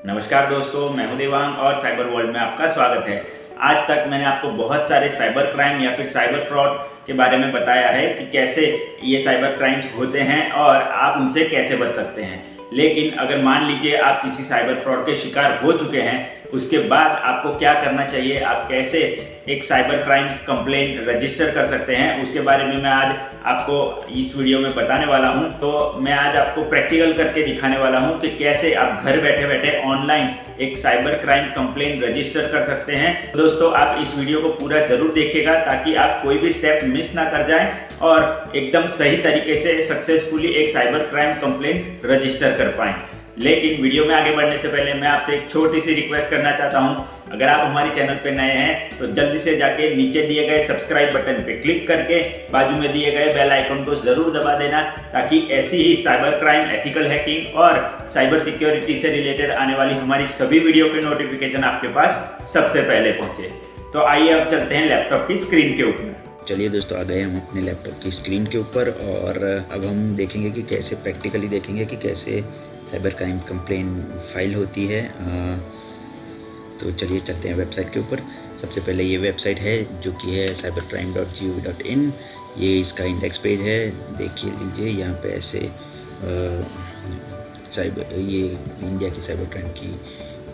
नमस्कार दोस्तों, मैं हूं देवांग और साइबर वर्ल्ड में आपका स्वागत है। आज तक मैंने आपको बहुत सारे साइबर क्राइम या फिर साइबर फ्रॉड के बारे में बताया है कि कैसे ये साइबर क्राइम्स होते हैं और आप उनसे कैसे बच सकते हैं। लेकिन अगर मान लीजिए आप किसी साइबर फ्रॉड के शिकार हो चुके हैं, उसके बाद आपको क्या करना चाहिए, आप कैसे एक साइबर क्राइम कंप्लेंट रजिस्टर कर सकते हैं, उसके बारे में मैं आज आपको इस वीडियो में बताने वाला हूं। तो मैं आज आपको प्रैक्टिकल करके दिखाने वाला हूं कि कैसे आप घर बैठे बैठे ऑनलाइन एक साइबर क्राइम कंप्लेंट रजिस्टर कर सकते हैं। तो दोस्तों, आप इस वीडियो को पूरा ज़रूर देखिएगा ताकि आप कोई भी स्टेप मिस ना कर जाएं और एकदम सही तरीके से सक्सेसफुली एक साइबर क्राइम कंप्लेंट रजिस्टर कर पाएं। लेकिन वीडियो में आगे बढ़ने से पहले मैं आपसे एक छोटी सी रिक्वेस्ट करना चाहता हूं। अगर आप हमारे चैनल पे नए हैं तो जल्दी से जाके नीचे दिए गए सब्सक्राइब बटन पे क्लिक करके बाजू में दिए गए बेल आइकन को ज़रूर दबा देना, ताकि ऐसी ही साइबर क्राइम, एथिकल हैकिंग और साइबर सिक्योरिटी से रिलेटेड आने वाली हमारी सभी वीडियो के नोटिफिकेशन आपके पास सबसे पहले पहुँचे। तो आइए अब चलते हैं लैपटॉप की स्क्रीन के ऊपर। चलिए दोस्तों, आ गए हम अपने लैपटॉप की स्क्रीन के ऊपर और अब हम देखेंगे कि कैसे प्रैक्टिकली देखेंगे कि कैसे साइबर क्राइम कंप्लेन फाइल होती है। तो चलिए चलते हैं वेबसाइट के ऊपर। सबसे पहले ये वेबसाइट है जो कि है cybercrime.gov.in। ये इसका इंडेक्स पेज है, देखिए लीजिए यहाँ पे ऐसे ये इंडिया की साइबर क्राइम की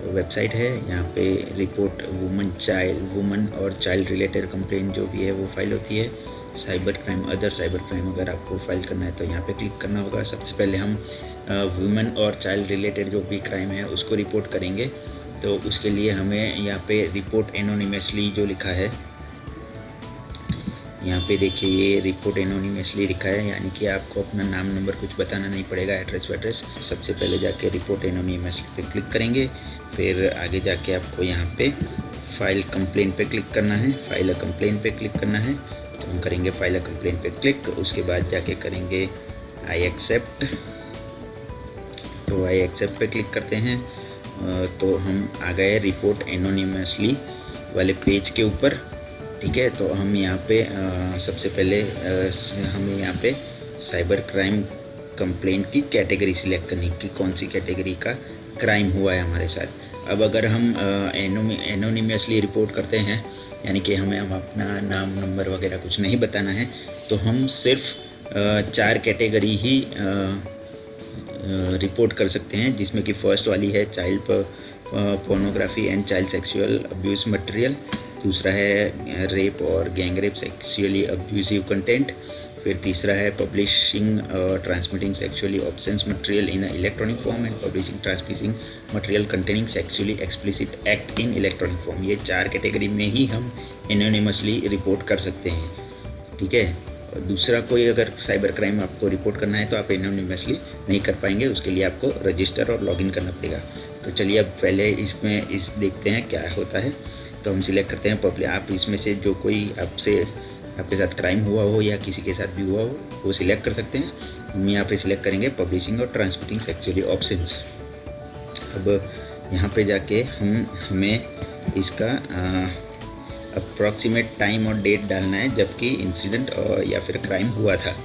वेबसाइट है। यहाँ पे रिपोर्ट वुमन और चाइल्ड रिलेटेड कंप्लेंट जो भी है वो फाइल होती है। Cyber crime, other cyber crime अगर आपको फाइल करना है तो यहाँ पे क्लिक करना होगा। सबसे पहले हम वुमेन और चाइल्ड रिलेटेड जो भी क्राइम है उसको रिपोर्ट करेंगे। तो उसके लिए हमें यहाँ पे रिपोर्ट एनोनिमसली जो लिखा है, यहाँ पे देखिए ये रिपोर्ट एनोनिमसली लिखा है, यानी कि आपको अपना नाम नंबर कुछ बताना नहीं पड़ेगा, एड्रेस वेड्रेस। सबसे पहले जाके रिपोर्ट एनोनिमसली पे क्लिक करेंगे, फिर आगे जाके आपको यहाँ पे फाइल कंप्लेंट पे क्लिक करना है, फाइल अ कंप्लेंट पे क्लिक करना है। तो हम करेंगे फाइल अ कंप्लेंट पे क्लिक, उसके बाद जाके करेंगे आई एक्सेप्ट। तो आई एक्सेप्ट पे क्लिक करते हैं तो हम आ गए रिपोर्ट एनोनिमसली वाले पेज के ऊपर। ठीक है, तो हम यहाँ पे सबसे पहले हमें यहाँ पे साइबर क्राइम कंप्लेंट की कैटेगरी सिलेक्ट करनी कि कौन सी कैटेगरी का क्राइम हुआ है हमारे साथ। अब अगर हम एनोनिमसली रिपोर्ट करते हैं, यानी कि हमें अपना नाम नंबर वगैरह कुछ नहीं बताना है, तो हम सिर्फ 4 कैटेगरी ही रिपोर्ट कर सकते हैं, जिसमें कि फर्स्ट वाली है child pornography and child sexual abuse material. दूसरा है रेप और gang rape, sexually abusive content. फिर तीसरा है publishing transmitting sexually absence material in electronic form and publishing transmitting material containing sexually explicit act in electronic form. ये 4 category में ही हम anonymously report कर सकते हैं। ठीक है, दूसरा कोई अगर साइबर क्राइम आपको रिपोर्ट करना है तो आप एनोनिमसली नहीं कर पाएंगे, उसके लिए आपको रजिस्टर और लॉगिन करना पड़ेगा। तो चलिए अब पहले इसमें देखते हैं क्या होता है। तो हम सिलेक्ट करते हैं पब्लिक। आप इसमें से जो कोई आपके साथ क्राइम हुआ हो या किसी के साथ भी हुआ हो वो सिलेक्ट कर सकते हैं। हम यहाँ पे सिलेक्ट करेंगे पब्लिशिंग और ट्रांसमिटिंग सेक्सुअली ऑब्सेंस। अब यहाँ पे जाके हमें इसका अप्रॉक्सीमेट टाइम और डेट डालना है जबकि इंसिडेंट या फिर क्राइम हुआ था।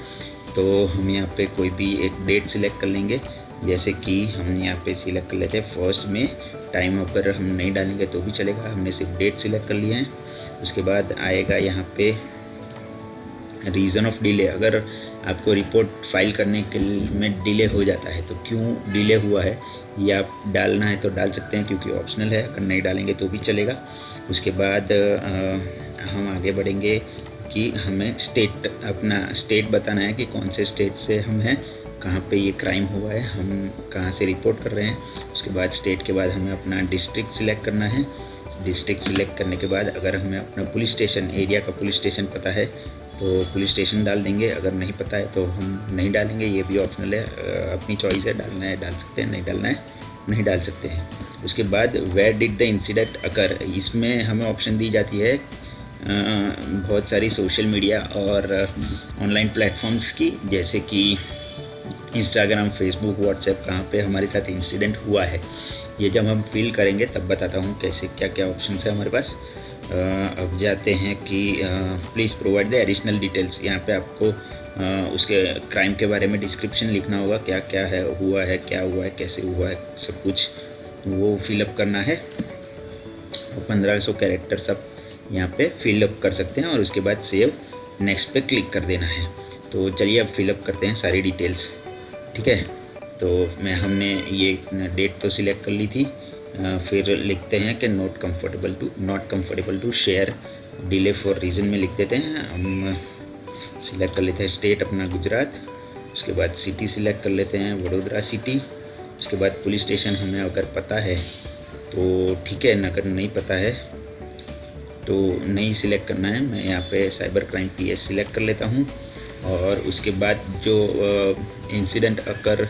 तो हम यहाँ पे कोई भी एक डेट सिलेक्ट कर लेंगे, जैसे कि हम यहाँ पे सिलेक्ट कर लेते हैं 1 मई। टाइम अगर हम नहीं डालेंगे तो भी चलेगा, हमने सिर्फ डेट सिलेक्ट कर लिया है। उसके बाद आएगा यहाँ पे रीज़न ऑफ डिले। अगर आपको रिपोर्ट फाइल करने के में डिले हो जाता है तो क्यों डिले हुआ है ये आप डालना है तो डाल सकते हैं, क्योंकि ऑप्शनल है, अगर नहीं डालेंगे तो भी चलेगा। उसके बाद हम आगे बढ़ेंगे कि हमें अपना स्टेट बताना है कि कौन से स्टेट से हम हैं, कहाँ पे ये क्राइम हुआ है, हम कहाँ से रिपोर्ट कर रहे हैं। उसके बाद स्टेट के बाद हमें अपना डिस्ट्रिक्ट सिलेक्ट करना है। डिस्ट्रिक्ट सिलेक्ट करने के बाद अगर हमें अपना पुलिस स्टेशन, एरिया का पुलिस स्टेशन पता है तो पुलिस स्टेशन डाल देंगे, अगर नहीं पता है तो हम नहीं डालेंगे, ये भी ऑप्शनल है, अपनी चॉइस है, डालना है डाल सकते हैं, नहीं डालना है नहीं डाल सकते हैं। उसके बाद वेयर डिड द इंसिडेंट अकर, इसमें हमें ऑप्शन दी जाती है बहुत सारी सोशल मीडिया और ऑनलाइन प्लेटफॉर्म्स की, जैसे कि इंस्टाग्राम, फेसबुक, व्हाट्सएप, कहाँ पे हमारे साथ इंसिडेंट हुआ है। ये जब हम फिल करेंगे तब बताता हूँ कैसे क्या क्या ऑप्शन है हमारे पास। अब जाते हैं कि please provide the additional details. यहाँ पे आपको उसके क्राइम के बारे में डिस्क्रिप्शन लिखना होगा, क्या क्या है, हुआ है, क्या हुआ है, कैसे हुआ है, सब कुछ वो फिलअप करना है। 1500 कैरेक्टर्स आप यहाँ पे फिलअप कर सकते हैं और उसके बाद सेव नेक्स्ट पे क्लिक कर देना है। तो चलिए अब फिलअप करते हैं सारी डिटेल्स। ठीक है, तो हमने ये डेट तो सिलेक्ट कर ली थी। फिर लिखते हैं कि not comfortable to share, delay for reason में लिख देते हैं। हम सिलेक्ट कर लेते हैं स्टेट अपना गुजरात, उसके बाद सिटी सिलेक्ट कर लेते हैं वडोदरा सिटी। उसके बाद पुलिस स्टेशन हमें अगर पता है तो ठीक है, अगर नहीं पता है तो नहीं सिलेक्ट करना है। मैं यहाँ पे साइबर क्राइम PS सिलेक्ट कर लेता हूँ। और उसके बाद जो इंसिडेंट अकर,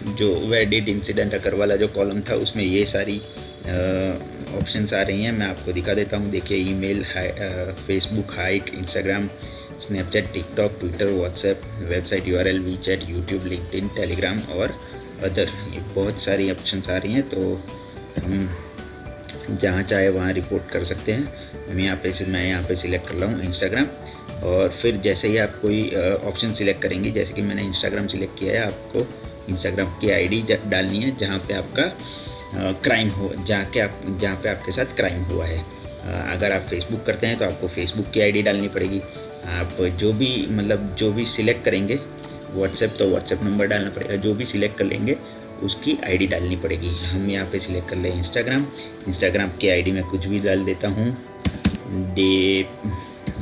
जो वेयर डिड इंसिडेंट अकर वाला जो कॉलम था उसमें ये सारी ऑप्शंस आ रही हैं। मैं आपको दिखा देता हूँ। देखिए, email, Facebook, hike, Instagram, Snapchat, TikTok, Twitter, WhatsApp, website URL, WeChat, YouTube, LinkedIn, Telegram और अदर, ये बहुत सारी ऑप्शंस आ रही हैं। तो हम जहाँ चाहे वहाँ रिपोर्ट कर सकते हैं। मैं यहाँ पे सिलेक्ट कर रहा हूँ इंस्टाग्राम। और फिर जैसे ही आप कोई ऑप्शन सिलेक्ट करेंगे, जैसे कि मैंने इंस्टाग्राम सिलेक्ट किया है, आपको इंस्टाग्राम की ID डालनी है जहाँ पे आपका क्राइम हो, जहाँ पे आपके साथ क्राइम हुआ है। अगर आप फेसबुक करते हैं तो आपको फेसबुक की ID डालनी पड़ेगी। आप जो भी सिलेक्ट करेंगे, व्हाट्सएप तो व्हाट्सएप नंबर डालना पड़ेगा। जो भी सिलेक्ट कर लेंगे उसकी ID डालनी पड़ेगी। हम यहाँ पे सिलेक्ट कर लें इंस्टाग्राम की ID में कुछ भी डाल देता हूँ,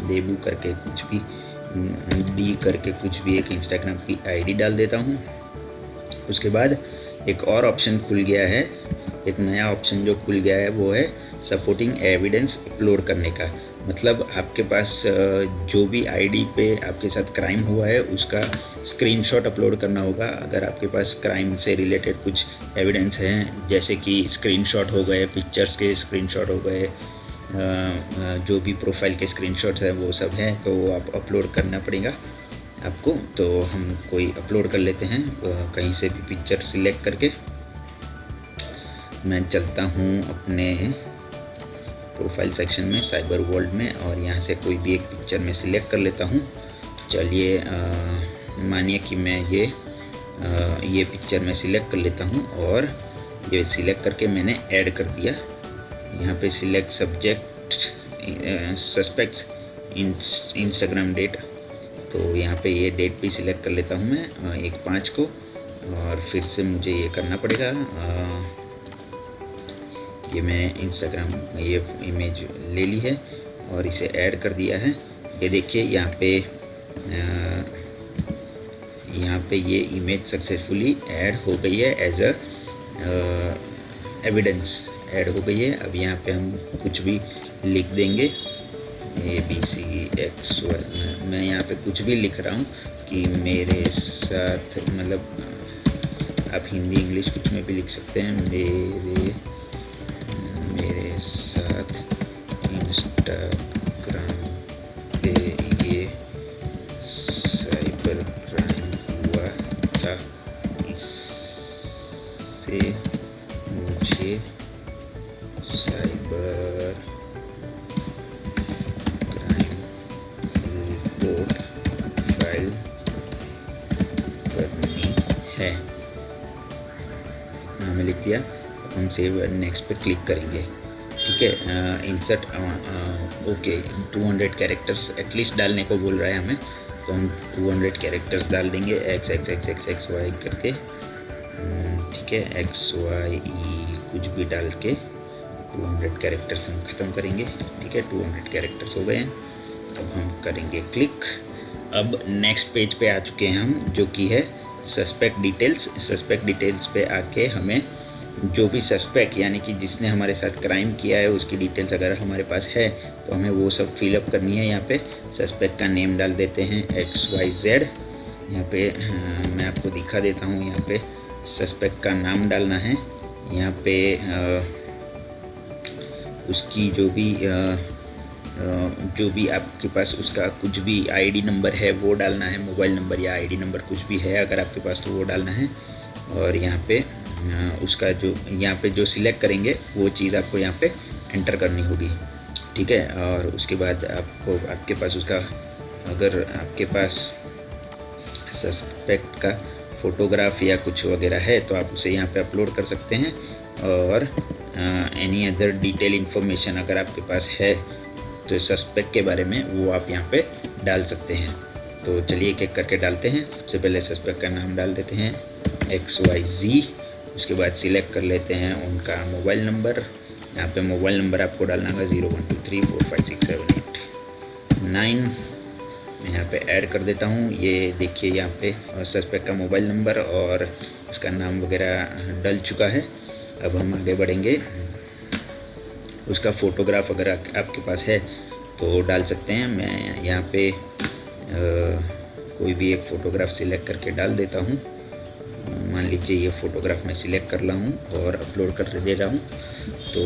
देबू करके कुछ भी, डी करके कुछ भी एक इंस्टाग्राम की ID डाल देता हूँ। उसके बाद एक और ऑप्शन खुल गया है, एक नया ऑप्शन जो खुल गया है वो है सपोर्टिंग एविडेंस अपलोड करने का। मतलब आपके पास जो भी ID पे आपके साथ क्राइम हुआ है उसका स्क्रीनशॉट अपलोड करना होगा। अगर आपके पास क्राइम से रिलेटेड कुछ एविडेंस हैं, जैसे कि स्क्रीनशॉट हो गए, पिक्चर्स के स्क्रीनशॉट हो गए, जो भी प्रोफाइल के स्क्रीनशॉट्स हैं वो सब हैं, तो वो आप अपलोड करना पड़ेगा आपको। तो हम कोई अपलोड कर लेते हैं, कहीं से भी पिक्चर सिलेक्ट करके। मैं चलता हूँ अपने प्रोफाइल सेक्शन में, साइबर वर्ल्ड में, और यहाँ से कोई भी एक पिक्चर में सिलेक्ट कर लेता हूँ। चलिए, मानिए कि मैं ये पिक्चर में सिलेक्ट कर लेता हूँ और ये सिलेक्ट करके मैंने ऐड कर दिया। यहाँ पे select subject suspects Instagram date, तो यहाँ पे ये डेट भी सिलेक्ट कर लेता हूँ मैं 1/5 को। और फिर से मुझे ये करना पड़ेगा, ये मैंने इंस्टाग्राम ये इमेज ले ली है और इसे ऐड कर दिया है। ये देखिए, यहाँ पे ये इमेज सक्सेसफुली ऐड हो गई है, एज अ एविडेंस ऐड हो गई है। अब यहाँ पे हम कुछ भी लिख देंगे, ABCXY। मैं यहाँ पे कुछ भी लिख रहा हूँ कि मेरे साथ, मतलब आप हिंदी इंग्लिश कुछ में भी लिख सकते हैं। मेरे साथ इंस्टाग्राम पे ये साइबर क्राइम हुआ था, इससे मुझे साइबर क्राइम रिपोर्ट फाइल करनी है। मैंने लिख दिया। हम सेव नेक्स्ट पे क्लिक करेंगे। ठीक है, इंसर्ट ओके, 200 कैरेक्टर्स एटलीस्ट डालने को बोल रहा है हमें, तो हम 200 कैरेक्टर्स डाल देंगे, XXXXY करके। ठीक है, XYE कुछ भी डाल के 200 कैरेक्टर्स हम ख़त्म करेंगे। ठीक है, 200 कैरेक्टर्स हो गए हैं। अब हम करेंगे क्लिक। अब नेक्स्ट पेज पे आ चुके हैं हम, जो कि है सस्पेक्ट डिटेल्स। सस्पेक्ट डिटेल्स पे आके हमें जो भी सस्पेक्ट, यानी कि जिसने हमारे साथ क्राइम किया है, उसकी डिटेल्स अगर हमारे पास है तो हमें वो सब फिलअप करनी है। यहाँ पे सस्पेक्ट का नेम डाल देते हैं XYZ। यहाँ पे मैं आपको दिखा देता हूँ, यहाँ पे सस्पेक्ट का नाम डालना है। यहाँ पे उसकी जो भी आपके पास उसका कुछ भी ID नंबर है वो डालना है, मोबाइल नंबर या ID नंबर कुछ भी है अगर आपके पास तो वो डालना है। और यहाँ पे उसका यहाँ पे जो सिलेक्ट करेंगे वो चीज़ आपको यहाँ पे एंटर करनी होगी। ठीक है, और उसके बाद आपके पास उसका, अगर आपके पास सस्पेक्ट का फ़ोटोग्राफ या कुछ वगैरह है तो आप उसे यहाँ पे अपलोड कर सकते हैं। और एनी अदर डिटेल इन्फॉर्मेशन अगर आपके पास है तो सस्पेक्ट के बारे में वो आप यहाँ पे डाल सकते हैं। तो चलिए एक एक करके डालते हैं। सबसे पहले सस्पेक्ट का नाम डाल देते हैं XYZ। उसके बाद सिलेक्ट कर लेते हैं उनका मोबाइल नंबर। यहाँ पे मोबाइल नंबर आपको डालना होगा 0123456789। मैं यहाँ पे ऐड कर देता हूँ। ये देखिए यहाँ पे सस्पेक्ट का मोबाइल नंबर और उसका नाम वगैरह डल चुका है। अब हम आगे बढ़ेंगे। उसका फ़ोटोग्राफ अगर आपके पास है तो डाल सकते हैं। मैं यहाँ पे कोई भी एक फ़ोटोग्राफ सिलेक्ट करके डाल देता हूँ। मान लीजिए ये फ़ोटोग्राफ मैं सिलेक्ट कर रहा हूँ और अपलोड कर दे रहा हूँ। तो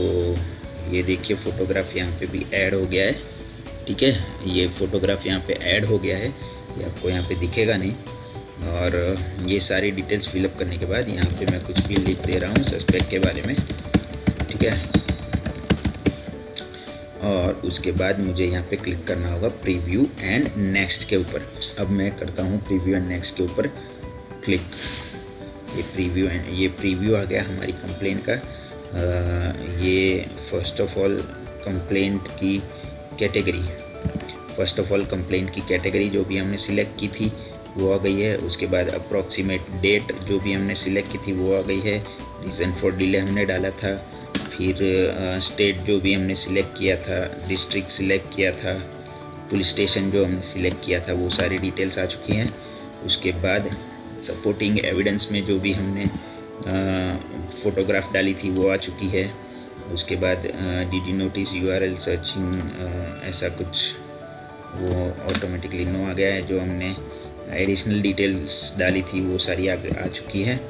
ये देखिए फ़ोटोग्राफ यहाँ पे भी ऐड हो गया है। ठीक है, ये फ़ोटोग्राफ यहाँ पे ऐड हो गया है। ये आपको यहाँ पे दिखेगा नहीं। और ये सारी डिटेल्स फिलअप करने के बाद यहाँ पे मैं कुछ भी लिख दे रहा हूँ सस्पेक्ट के बारे में। ठीक है, और उसके बाद मुझे यहाँ पे क्लिक करना होगा प्रीव्यू एंड नेक्स्ट के ऊपर। अब मैं करता हूँ प्रीव्यू एंड नेक्स्ट के ऊपर क्लिक। ये प्रीव्यू आ गया हमारी कंप्लेंट का। ये फर्स्ट ऑफ ऑल कंप्लेंट की कैटेगरी जो भी हमने सिलेक्ट की थी वो आ गई है। उसके बाद अप्रॉक्सीमेट डेट जो भी हमने सिलेक्ट की थी वो आ गई है। रीज़न फॉर डिले हमने डाला था। फिर स्टेट जो भी हमने सिलेक्ट किया था, डिस्ट्रिक्ट सिलेक्ट किया था, पुलिस स्टेशन जो हमने सिलेक्ट किया था वो सारी डिटेल्स आ चुकी हैं। उसके बाद सपोर्टिंग एविडेंस में जो भी हमने फ़ोटोग्राफ डाली थी वो आ चुकी है। उसके बाद did you notice URL searching ऐसा कुछ वो ऑटोमेटिकली नो आ गया है। जो हमने एडिशनल डिटेल्स डाली थी वो सारी आ चुकी है।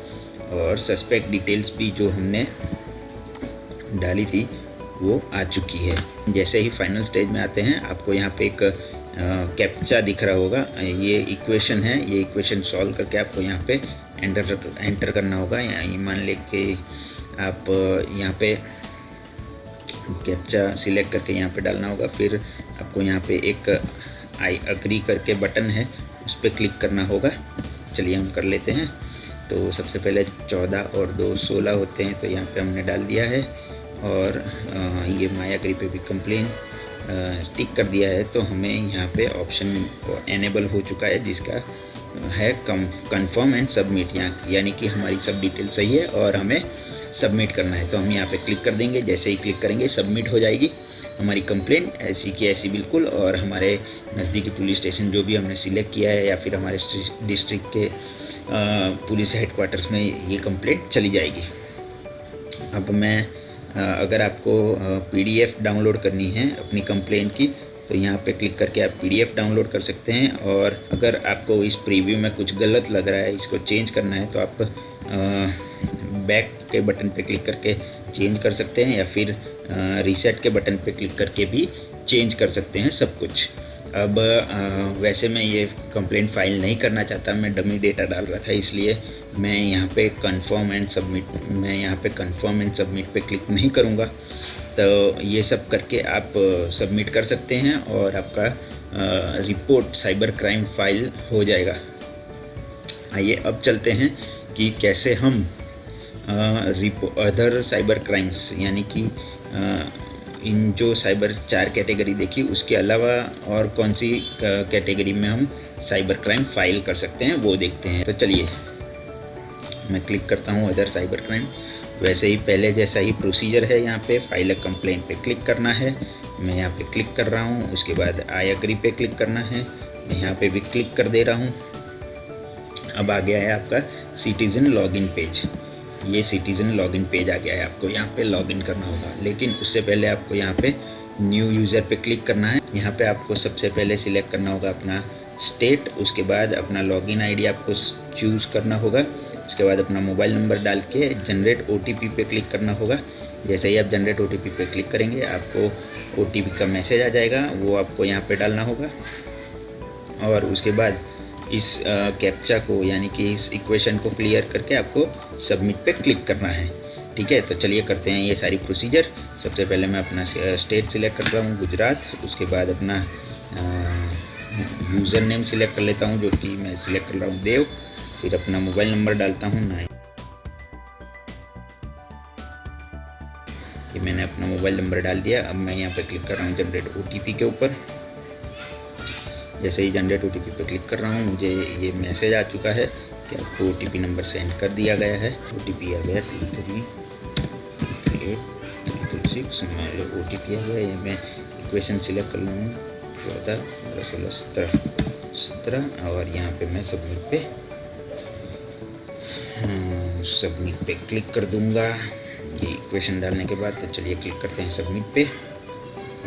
और सस्पेक्ट डिटेल्स भी जो हमने डाली थी वो आ चुकी है। जैसे ही फाइनल स्टेज में आते हैं आपको यहाँ पे एक कैप्चा दिख रहा होगा। ये इक्वेशन है। ये इक्वेशन सॉल्व करके आपको यहाँ पे एंटर करना होगा। यहाँ मान ले कि आप यहाँ पे कैप्चा सिलेक्ट करके यहाँ पे डालना होगा। फिर आपको यहाँ पे एक आई अग्री करके बटन है, उस पर क्लिक करना होगा। चलिए हम कर लेते हैं। तो सबसे पहले 14 और 2 16 होते हैं, तो यहाँ पे हमने डाल दिया है। और ये माई अग्री पे भी कंप्लेन टिक कर दिया है। तो हमें यहाँ पे ऑप्शन एनेबल हो चुका है जिसका है कंफर्म एंड सबमिट। यानी कि हमारी सब डिटेल सही है और हमें सबमिट करना है। तो हम यहाँ पे क्लिक कर देंगे। जैसे ही क्लिक करेंगे सबमिट हो जाएगी हमारी कंप्लेंट ऐसी की ऐसी बिल्कुल। और हमारे नज़दीकी पुलिस स्टेशन जो भी हमने सिलेक्ट किया है या फिर हमारे डिस्ट्रिक्ट के पुलिस हेडक्वार्टर्स में ये कंप्लेंट चली जाएगी। अब मैं अगर आपको PDF डाउनलोड करनी है अपनी कंप्लेंट की तो यहाँ पे क्लिक करके आप PDF डाउनलोड कर सकते हैं। और अगर आपको इस प्रीव्यू में कुछ गलत लग रहा है, इसको चेंज करना है, तो आप बैक के बटन पे क्लिक करके चेंज कर सकते हैं या फिर रीसेट के बटन पे क्लिक करके भी चेंज कर सकते हैं सब कुछ। अब वैसे मैं ये कंप्लेंट फाइल नहीं करना चाहता, मैं डमी डेटा डाल रहा था, इसलिए मैं यहाँ पे कंफर्म एंड सबमिट पे क्लिक नहीं करूँगा। तो ये सब करके आप सबमिट कर सकते हैं और आपका रिपोर्ट साइबर क्राइम फाइल हो जाएगा। आइए अब चलते हैं कि कैसे हम अदर साइबर क्राइम्स यानी कि इन जो साइबर 4 कैटेगरी देखी उसके अलावा और कौन सी कैटेगरी में हम साइबर क्राइम फाइल कर सकते हैं वो देखते हैं। तो चलिए मैं क्लिक करता हूँ अदर साइबर क्राइम। वैसे ही पहले जैसा ही प्रोसीजर है, यहाँ पे फाइल अ कंप्लेंट पे क्लिक करना है। मैं यहाँ पे क्लिक कर रहा हूँ। उसके बाद आई एग्री पे क्लिक करना है। मैं यहाँ पे भी क्लिक कर दे रहा हूँ। अब आ गया है आपका सिटीज़न लॉगिन पेज। ये सिटीज़न लॉगिन पेज आ गया है। आपको यहाँ पे लॉगिन करना होगा, लेकिन उससे पहले आपको यहाँ पे न्यू यूज़र पे क्लिक करना है। यहाँ पे आपको सबसे पहले सिलेक्ट करना होगा अपना स्टेट। उसके बाद अपना लॉगिन आईडी आपको चूज़ करना होगा। उसके बाद अपना मोबाइल नंबर डाल के जनरेट OTP पे क्लिक करना होगा। जैसे ही आप जनरेट OTP पे क्लिक करेंगे आपको OTP का मैसेज आ जाएगा, वो आपको यहाँ पे डालना होगा। और उसके बाद इस कैप्चा को यानी कि इस इक्वेशन को क्लियर करके आपको सबमिट पे क्लिक करना है। ठीक है, तो चलिए करते हैं ये सारी प्रोसीजर। सबसे पहले मैं अपना स्टेट सिलेक्ट कर रहा हूँ, गुजरात। उसके बाद अपना यूज़र नेम सिलेक्ट कर लेता हूँ, जो कि मैं सिलेक्ट कर रहा हूँ देव। फिर अपना मोबाइल नंबर डालता हूँ मोबाइल नंबर डाल दिया। अब मैं यहाँ पे क्लिक कर रहा हूँ जनरेट OTP के ऊपर। जैसे ही जनरेट OTP पे क्लिक कर रहा हूँ, मुझे ये मैसेज आ चुका है कि आपको OTP नंबर सेंड कर दिया गया है। OTP आ गया 238336। मेरे OTP आ गया। ये मैं इक्वेशन सिलेक्ट कर लूँ 14 15 16 17 और यहाँ पे मैं सबमिट पे क्लिक कर दूँगा ये इक्वेशन डालने के बाद। तो चलिए क्लिक करते हैं सबमिट पे।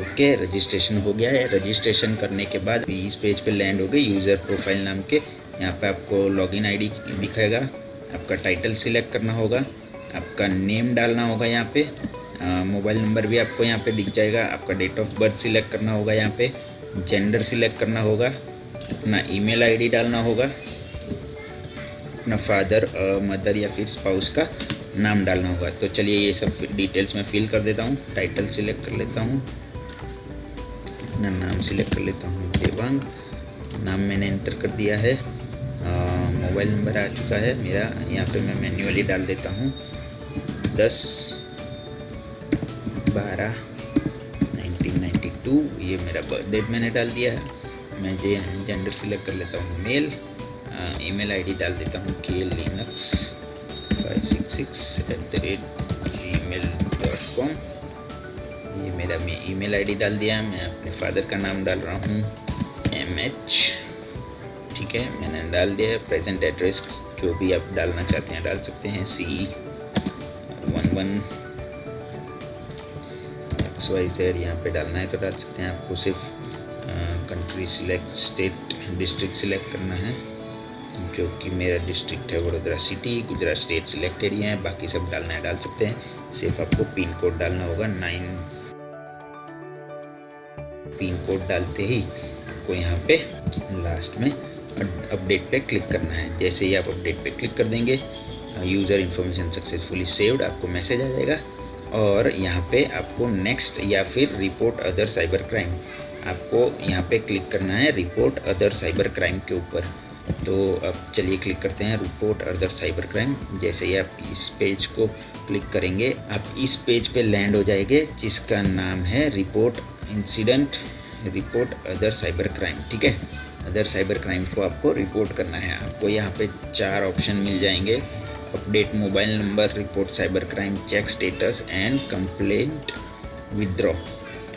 ओके, रजिस्ट्रेशन हो गया है। रजिस्ट्रेशन करने के बाद इस पेज पे लैंड हो गए यूज़र प्रोफाइल नाम के। यहाँ पे आपको लॉगिन आईडी दिखाएगा, आपका टाइटल सिलेक्ट करना होगा, आपका नेम डालना होगा यहाँ पे, मोबाइल नंबर भी आपको यहाँ पे दिख जाएगा, आपका डेट ऑफ बर्थ सिलेक्ट करना होगा, यहाँ पे जेंडर सिलेक्ट करना होगा, अपना ईमेल आईडी डालना होगा, अपना फादर मदर या फिर स्पाउस का नाम डालना होगा। तो चलिए ये सब डिटेल्स मैं फिल कर देता हूँ। टाइटल सिलेक्ट कर लेता हूँ, अपना नाम सिलेक्ट कर लेता हूँ देवांग, नाम मैंने एंटर कर दिया है। मोबाइल नंबर आ चुका है मेरा, यहाँ पे मैं मैन्युअली डाल देता हूँ 10/12/1992। ये मेरा बर्थ डेट मैंने डाल दिया है। मैं जेंडर सिलेक्ट कर लेता हूँ मेल। ईमेल आईडी डाल देता हूँ klinux566@gmail.com। ये मेरा ईमेल आईडी डाल दिया। मैं अपने फादर का नाम डाल रहा हूँ MH। ठीक है, मैंने डाल दिया। प्रेजेंट एड्रेस जो भी आप डालना चाहते हैं डाल सकते हैं, C11 XYZ यहाँ पे डालना है तो डाल सकते हैं। आपको सिर्फ country select, state district select करना है, जो कि मेरा डिस्ट्रिक्ट है Vadodara city. Gujarat state selected ही है, बाकी सब डालना है डाल सकते हैं। सिर्फ आपको पिन कोड डालना होगा 9। पिन कोड डालते ही आपको यहाँ पे लास्ट में अपडेट पे क्लिक करना है। जैसे ही आप अपडेट पे क्लिक कर देंगे, यूज़र इन्फॉर्मेशन सक्सेसफुली सेव्ड आपको मैसेज आ जाएगा। और यहाँ पे आपको नेक्स्ट या फिर रिपोर्ट अदर साइबर क्राइम, आपको यहाँ पे क्लिक करना है रिपोर्ट अदर साइबर क्राइम के ऊपर। तो अब चलिए क्लिक करते हैं रिपोर्ट अदर साइबर क्राइम। जैसे ही आप इस पेज को क्लिक करेंगे, आप इस पेज पे लैंड हो जाएंगे जिसका नाम है रिपोर्ट अदर साइबर क्राइम। ठीक है, अदर साइबर क्राइम को आपको रिपोर्ट करना है। आपको यहाँ पे 4 ऑप्शन मिल जाएंगे, update mobile number, report cyber crime, check status and complaint withdraw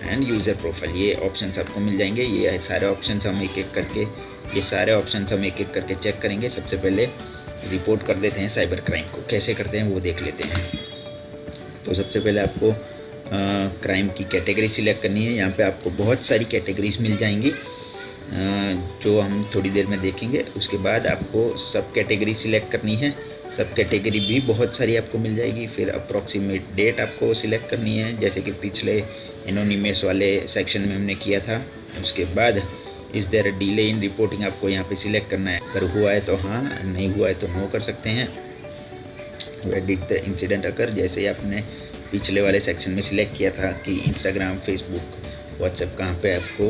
and user profile. ये ऑप्शंस आपको मिल जाएंगे। ये सारे ऑप्शंस हम एक एक करके चेक करेंगे। सबसे पहले रिपोर्ट कर देते हैं साइबर क्राइम को। कैसे करते हैं वो देख लेते हैं। तो सबसे पहले आपको क्राइम की कैटेगरी सिलेक्ट करनी है। यहाँ पे आपको बहुत सारी कैटेगरीज मिल जाएंगी जो हम थोड़ी देर में देखेंगे। उसके बाद आपको सब कैटेगरी सिलेक्ट करनी है। सब कैटेगरी भी बहुत सारी आपको मिल जाएगी। फिर अप्रॉक्सीमेट डेट आपको सिलेक्ट करनी है, जैसे कि पिछले एनोनिमस वाले सेक्शन में हमने किया था। उसके बाद इस देयर डिले इन रिपोर्टिंग आपको यहाँ पे सिलेक्ट करना है। अगर हुआ है तो हाँ, नहीं हुआ है तो नो कर सकते हैं। वेयर डिड द इंसिडेंट अकर, जैसे आपने पिछले वाले सेक्शन में सिलेक्ट किया था कि इंस्टाग्राम, फेसबुक, व्हाट्सएप कहाँ पे आपको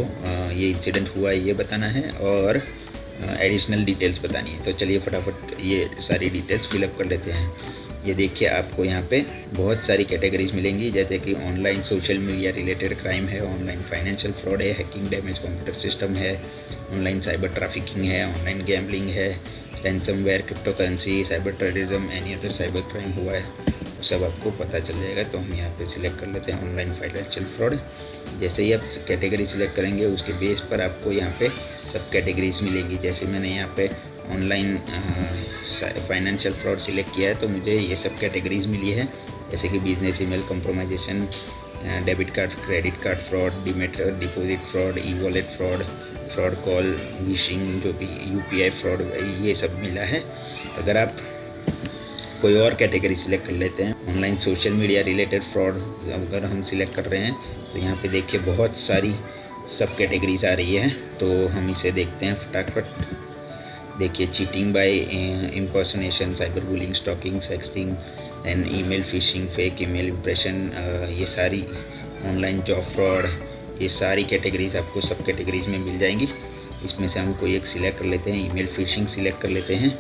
ये इंसिडेंट हुआ है ये बताना है और एडिशनल डिटेल्स बतानी है। तो चलिए फटाफट ये सारी डिटेल्स फिलअप कर लेते हैं। ये देखिए आपको यहाँ पे बहुत सारी कैटेगरीज मिलेंगी, जैसे कि online social media related crime है, ऑनलाइन फाइनेंशियल फ्रॉड है, हैकिंग, डैमेज कंप्यूटर सिस्टम है, ऑनलाइन साइबर ट्रैफिकिंग है, ऑनलाइन गैम्बलिंग है, ransomware, crypto currency, cyber terrorism, any other cyber crime हुआ है, सब आपको पता चल जाएगा। तो हम यहाँ पे सिलेक्ट कर लेते हैं ऑनलाइन फाइनेंशियल फ्रॉड। जैसे ही आप कैटेगरी सिलेक्ट करेंगे उसके बेस पर आपको यहाँ पे सब कैटेगरीज मिलेंगी। जैसे मैंने यहाँ पे ऑनलाइन फाइनेंशियल फ्रॉड सिलेक्ट किया है तो मुझे ये सब कैटेगरीज मिली है, जैसे कि business email compromisation, debit card credit card fraud, demat deposit fraud, e wallet fraud, fraud call, vishing, जो भी UPI फ्रॉड, ये सब मिला है। अगर आप कोई और कैटेगरी सिलेक्ट कर लेते हैं, online social media related fraud अगर हम सिलेक्ट कर रहे हैं तो यहाँ पे देखिए बहुत सारी सब कैटेगरीज आ रही है। तो हम इसे देखते हैं फटाफट। देखिए cheating by impersonation, cyber bullying, stalking, sexting and email phishing, fake email impression, ये सारी ऑनलाइन जॉब फ्रॉड, ये सारी कैटेगरीज आपको सब कैटेगरीज में मिल जाएंगी। इसमें से हम कोई एक सिलेक्ट कर लेते हैं। ईमेल फिशिंग सिलेक्ट कर लेते हैं।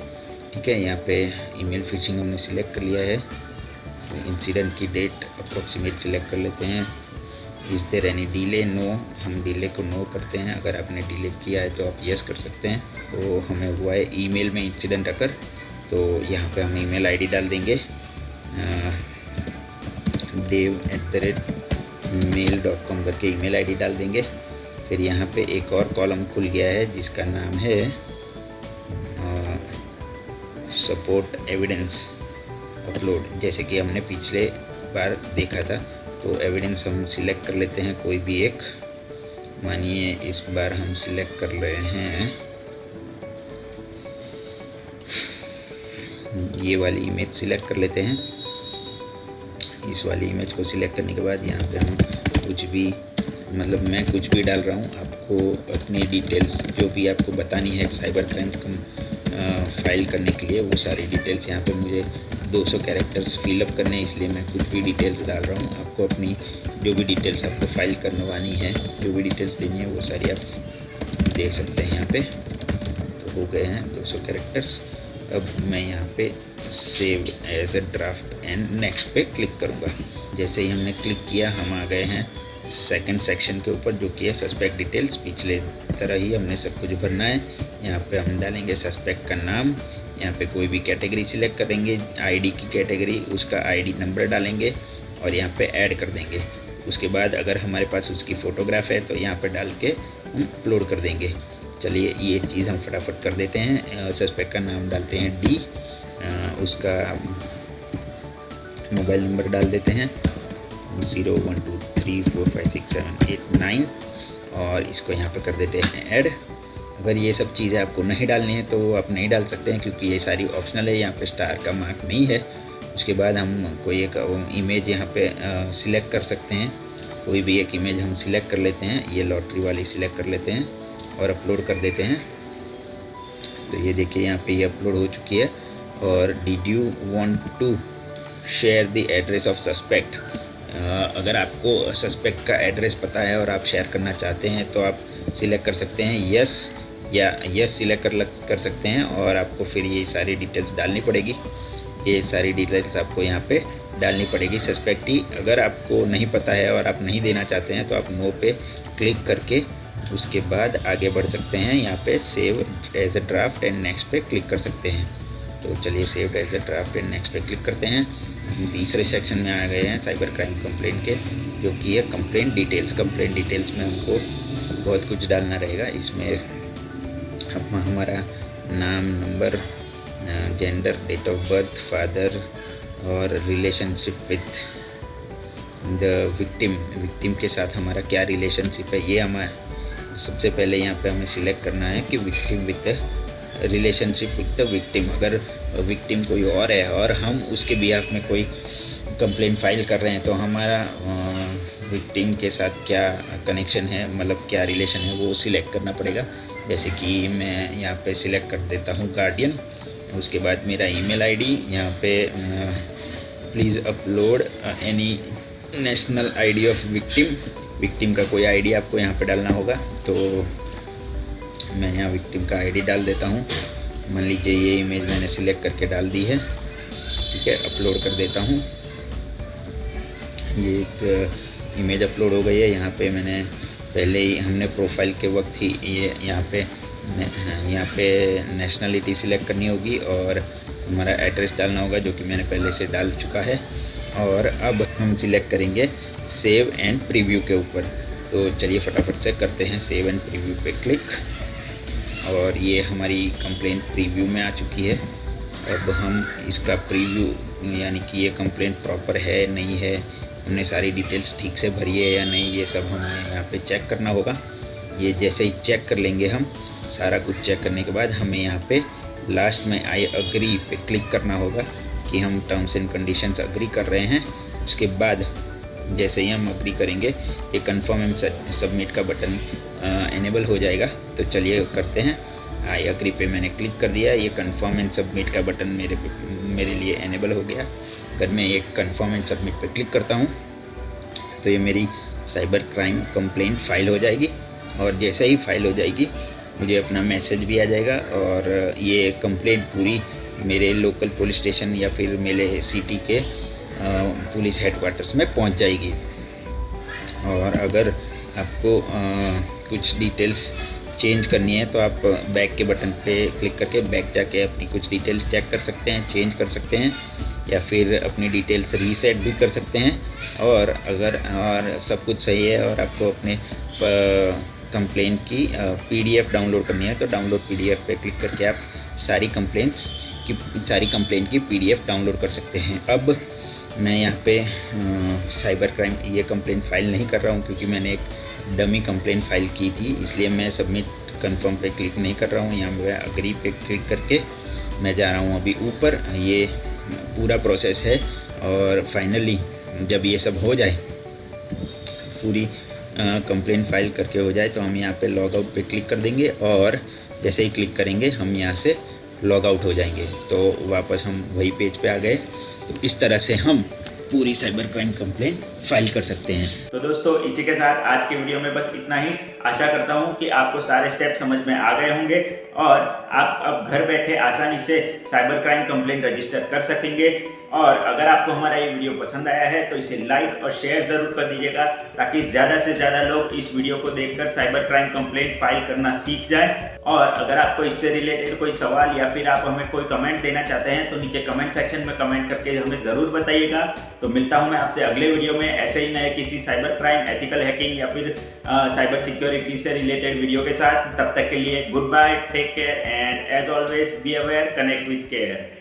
ठीक है, यहाँ पे ईमेल फिशिंग हमने सिलेक्ट कर लिया है। इंसिडेंट की डेट अप्रोक्सीमेट सिलेक्ट कर लेते हैं। Is there any delay, no, हम डिले को नो करते हैं। अगर आपने डिले किया है तो आप यस कर सकते हैं। तो हमें हुआ है ईमेल में इंसिडेंट अकर, तो यहाँ पे हम ईमेल आईडी डाल देंगे dev@mail.com करके ईमेल आईडी डाल देंगे। फिर यहाँ पे एक और कॉलम खुल गया है जिसका नाम है सपोर्ट एविडेंस अपलोड, जैसे कि हमने पिछले बार देखा था। तो एविडेंस हम सिलेक्ट कर लेते हैं कोई भी एक। मानिए इस बार हम सिलेक्ट कर रहे हैं ये वाली इमेज सिलेक्ट कर लेते हैं। इस वाली इमेज को सिलेक्ट करने के बाद यहाँ पे हम कुछ भी, मतलब मैं कुछ भी डाल रहा हूँ, आपको अपनी डिटेल्स जो भी आपको बतानी है साइबर क्राइम फाइल करने के लिए, वो सारी डिटेल्स यहाँ पे मुझे 200 कैरेक्टर्स फिलअप करने हैं, इसलिए मैं कुछ भी डिटेल्स डाल रहा हूँ। आपको अपनी जो भी डिटेल्स आपको फाइल करवानी है, जो भी डिटेल्स देनी है, वो सारी आप देख सकते हैं यहाँ पे। तो हो गए हैं 200 कैरेक्टर्स। अब मैं यहाँ पे save as a draft and next पे क्लिक करूँगा। जैसे ही हमने क्लिक किया हम आ गए हैं सेकंड सेक्शन के ऊपर, जो कि है सस्पेक्ट डिटेल्स। पिछले तरह ही हमने सब कुछ भरना है। यहाँ पे हम डालेंगे सस्पेक्ट का नाम, यहाँ पे कोई भी कैटेगरी सिलेक्ट करेंगे, आईडी की कैटेगरी, उसका आईडी नंबर डालेंगे और यहाँ पे ऐड कर देंगे। उसके बाद अगर हमारे पास उसकी फ़ोटोग्राफ है तो यहाँ पे डाल के हम अपलोड कर देंगे। चलिए ये चीज़ हम फटाफट कर देते हैं। सस्पेक्ट का नाम डालते हैं डी, उसका मोबाइल नंबर डाल देते हैं 0123456789 और इसको यहाँ पे कर देते हैं ऐड। अगर ये सब चीज़ें आपको नहीं डालनी है तो आप नहीं डाल सकते हैं, क्योंकि ये सारी ऑप्शनल है। यहाँ पे स्टार का मार्क नहीं है। उसके बाद हम कोई एक इमेज यहाँ पे सिलेक्ट कर सकते हैं। कोई भी एक इमेज हम सिलेक्ट कर लेते हैं, ये लॉटरी वाली सिलेक्ट कर लेते हैं और अपलोड कर देते हैं। तो ये देखिए यहाँ पे ये अपलोड हो चुकी है। और did you want to share the address of suspect, अगर आपको सस्पेक्ट का एड्रेस पता है और आप शेयर करना चाहते हैं तो आप सिलेक्ट कर सकते हैं यस, या यस सिलेक्ट कर सकते हैं। और आपको फिर ये सारी डिटेल्स डालनी पड़ेगी। ये सारी डिटेल्स आपको यहाँ पे डालनी पड़ेगी सस्पेक्ट की। अगर आपको नहीं पता है और आप नहीं देना चाहते हैं तो आप नो पे क्लिक करके उसके बाद आगे बढ़ सकते हैं। यहाँ पे save as a draft and next पे क्लिक कर सकते हैं। तो चलिए save as a draft and next पे क्लिक करते हैं। हम तीसरे सेक्शन में आ गए हैं साइबर क्राइम कंप्लेंट के, जो कि है कंप्लेंट डिटेल्स। कंप्लेंट डिटेल्स में हमको बहुत कुछ डालना रहेगा। इसमें हमारा नाम, number, gender, date of birth, father और रिलेशनशिप विथ द विक्टिम के साथ हमारा क्या रिलेशनशिप है, ये हमारा सबसे पहले यहाँ पे हमें सिलेक्ट करना है कि victim with relationship with the victim. अगर विक्टिम कोई और है और हम उसके बिहाफ में कोई कंप्लेंट फाइल कर रहे हैं तो हमारा विक्टिम के साथ क्या कनेक्शन है, मतलब क्या रिलेशन है, वो सिलेक्ट करना पड़ेगा। जैसे कि मैं यहाँ पे सिलेक्ट कर देता हूँ गार्डियन। उसके बाद मेरा ईमेल आईडी, यहाँ पे please upload any national ID of victim का कोई आईडी आपको यहाँ पे डालना होगा। तो मैं यहाँ विक्टिम का आईडी डाल देता हूँ। मान लीजिए ये इमेज मैंने सिलेक्ट करके डाल दी है, ठीक है, अपलोड कर देता हूँ। ये एक इमेज अपलोड हो गई है। यहाँ पे मैंने पहले ही, हमने प्रोफाइल के वक्त ही ये यहाँ पे नेशनलिटी सिलेक्ट करनी होगी और हमारा एड्रेस डालना होगा, जो कि मैंने पहले से डाल चुका है। और अब हम सिलेक्ट करेंगे सेव एंड प्रीव्यू के ऊपर। तो चलिए फटाफट से करते हैं सेव एंड प्रीव्यू पे क्लिक। और ये हमारी कंप्लेंट प्रीव्यू में आ चुकी है। अब हम इसका प्रीव्यू, यानी कि ये कंप्लेंट प्रॉपर है नहीं है, हमने सारी डिटेल्स ठीक से भरी है या नहीं, ये सब हमें यहाँ पे चेक करना होगा। ये जैसे ही चेक कर लेंगे हम, सारा कुछ चेक करने के बाद हमें यहाँ पे लास्ट में आई अग्री पे क्लिक करना होगा कि हम टर्म्स एंड कंडीशंस अग्री कर रहे हैं। उसके बाद जैसे ही हम अग्री करेंगे ये कन्फर्म एंड सबमिट का बटन एनेबल हो जाएगा। तो चलिए करते हैं। आई अग्री पे मैंने क्लिक कर दिया। ये कन्फर्म एंड सबमिट का बटन मेरे लिए एनेबल हो गया। अगर मैं एक कन्फर्म एंड सबमिट पे क्लिक करता हूँ तो ये मेरी साइबर क्राइम कंप्लेंट फाइल हो जाएगी। और जैसे ही फाइल हो जाएगी मुझे अपना मैसेज भी आ जाएगा और ये कंप्लेंट पूरी मेरे लोकल पुलिस स्टेशन या फिर मेरे सिटी के पुलिस हेडक्वार्टर्स में पहुंच जाएगी। और अगर आपको कुछ डिटेल्स चेंज करनी है तो आप बैक के बटन पे क्लिक करके बैक जाके अपनी कुछ डिटेल्स चेक कर सकते हैं, चेंज कर सकते हैं, या फिर अपनी डिटेल्स रीसेट भी कर सकते हैं। और अगर सब कुछ सही है और आपको अपने कंप्लेन की PDF डाउनलोड करनी है तो डाउनलोड PDF पे क्लिक करके आप सारी कंप्लेन की PDF डाउनलोड कर सकते हैं। अब मैं यहाँ पे साइबर क्राइम ये कंप्लेन फाइल नहीं कर रहा हूँ क्योंकि मैंने एक डमी कंप्लेन फाइल की थी, इसलिए मैं सबमिट कंफर्म पे क्लिक नहीं कर रहा हूँ। यहाँ पे अग्री पे क्लिक करके मैं जा रहा हूँ अभी ऊपर। ये पूरा प्रोसेस है और फाइनली जब ये सब हो जाए, पूरी कंप्लेन फाइल करके हो जाए, तो हम यहाँ पे लॉग आउट पे क्लिक कर देंगे और जैसे ही क्लिक करेंगे हम यहाँ से लॉग आउट हो जाएंगे। तो वापस हम वही पेज पे आ गए। तो इस तरह से हम पूरी साइबर क्राइम कंप्लेन फाइल कर सकते हैं। तो दोस्तों इसी के साथ आज के वीडियो में बस इतना ही। आशा करता हूं कि आपको सारे स्टेप समझ में आ गए होंगे और आप अब घर बैठे आसानी से साइबर क्राइम कंप्लेन रजिस्टर कर सकेंगे। और अगर आपको हमारा ये वीडियो पसंद आया है तो इसे लाइक और शेयर ज़रूर कर दीजिएगा ताकि ज़्यादा से ज़्यादा लोग इस वीडियो को देखकर साइबर क्राइम कंप्लेन फाइल करना सीख जाएं। और अगर आपको इससे रिलेटेड कोई सवाल या फिर आप हमें कोई कमेंट देना चाहते हैं तो नीचे कमेंट सेक्शन में कमेंट करके हमें ज़रूर बताइएगा। तो मिलता हूं मैं आपसे अगले वीडियो में ऐसे ही नए किसी साइबर क्राइम, एथिकल हैकिंग या फिर साइबर सिक्योरिटी से रिलेटेड वीडियो के साथ। तब तक के लिए good bye, take care and as always be aware, connect with care.